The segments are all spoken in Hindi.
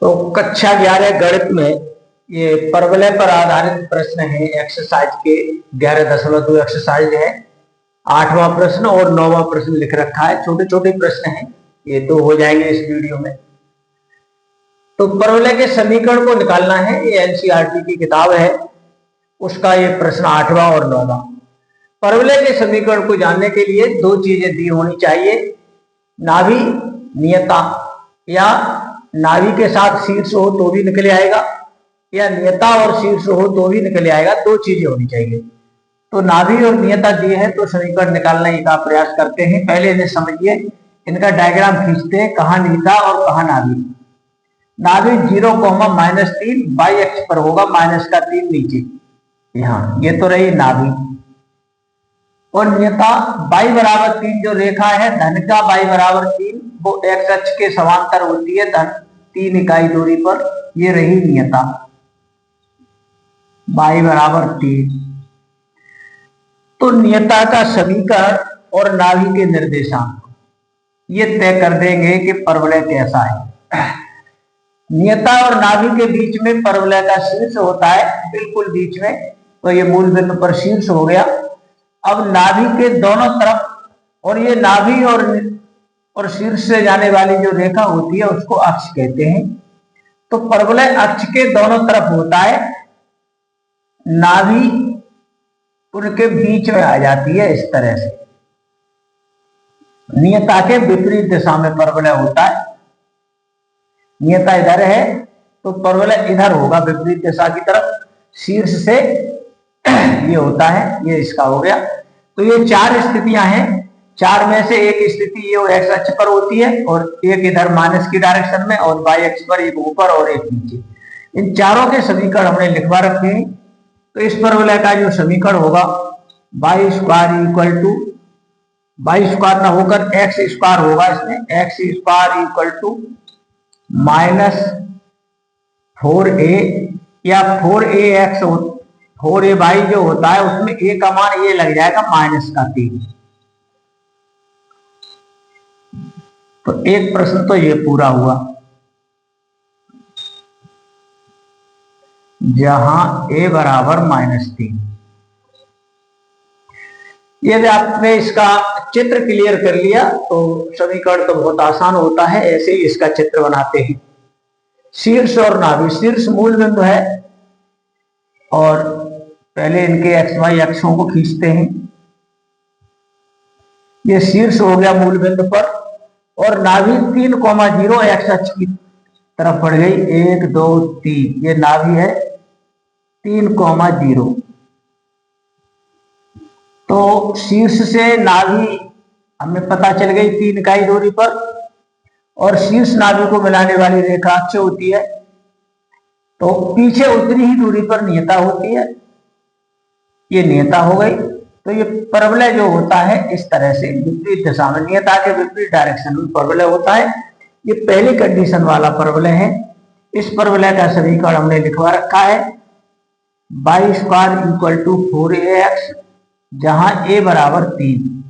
तो कक्षा 11 गणित में ये परवलय पर आधारित प्रश्न है। एक्सरसाइज के 11.2 एक्सरसाइज है। 8वां प्रश्न और 9वां प्रश्न लिख रखा है। छोटे छोटे प्रश्न हैं, ये तो हो जाएंगे इस वीडियो में। तो परवलय के समीकरण को निकालना है। ये एनसीईआरटी की किताब है, उसका ये प्रश्न 8वां और 9वां। परवलय के समीकरण को जानने के लिए दो चीजें दी होनी चाहिए, नाभि नियता, या नाभि के साथ शीर्ष हो तो भी निकल आएगा, या नियता और शीर्ष हो तो भी निकल आएगा। दो चीजें होनी चाहिए। तो नाभि और नियता दिए हैं तो समीकरण निकालने का प्रयास करते हैं। पहले इन्हें समझिए, इनका डायग्राम खींचते हैं, कहाँ नियता और कहाँ नाभि। नाभि 0,-3 बाई अक्ष पर होगा, माइनस का 3 नीचे, यहाँ ये तो रही नाभि। और नियता y बराबर 3 जो रेखा है, धन का y बराबर 3, वो x अक्ष के समांतर होती है धन 3 इकाई दूरी पर, ये रही नियता y बराबर 3। तो नियता का समीकरण और नाभि के निर्देशांक ये तय कर देंगे कि परवलय कैसा है। नियता और नाभि के बीच में परवलय का शीर्ष होता है, बिल्कुल बीच में, तो ये मूल बिंदु पर शीर्ष हो गया। अब नाभि के दोनों तरफ, और ये नाभि और शीर्ष से जाने वाली जो रेखा होती है उसको अक्ष कहते हैं। तो परवलय अक्ष के दोनों तरफ होता है, नाभि उनके बीच में आ जाती है इस तरह से। नियता के विपरीत दिशा में परवलय होता है। नियता इधर है तो परवलय इधर होगा, विपरीत दिशा की तरफ, शीर्ष से ये होता है, ये इसका हो गया। तो ये 4 स्थितियां हैं। 4 में से एक स्थिति ये एक्स अक्ष पर होती है, और एक इधर माइनस की डायरेक्शन में, और वाई अक्ष पर एक ऊपर और एक नीचे। इन चारों के समीकरण हमने लिखवा रखे हैं। तो इस परवलय का जो समीकरण होगा, y square equal to, y square ना होकर एक्स स्क्वायर होगा इसमें, x square equal to minus 4a या 4ax, 4ay जो होता है उसमें a का मान ये लग जाएगा माइनस का 3। तो एक प्रश्न तो ये पूरा हुआ, जहां a बराबर -3। यदि आपने इसका चित्र क्लियर कर लिया तो समीकरण तो बहुत आसान होता है। ऐसे ही इसका चित्र बनाते हैं। शीर्ष और नाभि, शीर्ष मूल बिंदु है, और पहले इनके एक्स वाई अक्षों को खींचते हैं। ये शीर्ष हो गया मूल बिंदु पर, और नाभि 3,0 एक्स अक्ष की तरफ बढ़ गई। 1 2 3, ये नाभि है 3,0। तो शीर्ष से नाभि हमें पता चल गई 3 इकाई दूरी पर, और शीर्ष नाभि को मिलाने वाली रेखा अक्ष होती है। तो पीछे उतनी ही दूरी पर नियता होती है, ये नियता हो गई। तो ये परवलय जो होता है इस तरह से विपरीत दिशा में, नियता के विपरीत डायरेक्शन में परवलय होता है। ये पहली कंडीशन वाला परवलय है। इस परवलय का समीकरण हमने लिखवा रखा है, Y square equal to 4ax, जहां a बराबर 3।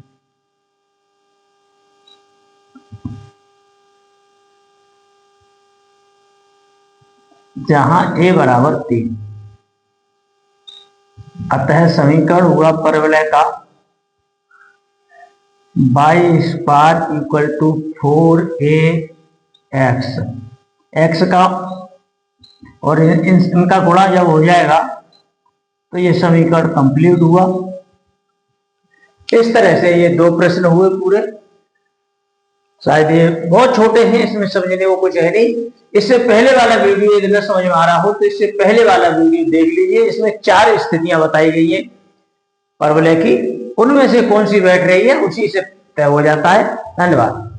जहां a बराबर 3, अतः समीकरण हुआ परवलय का y square equal to 4ax, x का और इनका गुणा जब हो जाएगा तो ये समीकरण कंप्लीट हुआ। इस तरह से ये 2 प्रश्न हुए पूरे। शायद ये बहुत छोटे हैं, इसमें समझने को कुछ है नहीं। इससे पहले वाला वीडियो यदि न समझ में आ रहा हो तो इससे पहले वाला वीडियो देख लीजिए। इसमें 4 स्थितियां बताई गई हैं परवलय की, उनमें से कौन सी बैठ रही है उसी से तय हो जाता है। धन्यवाद।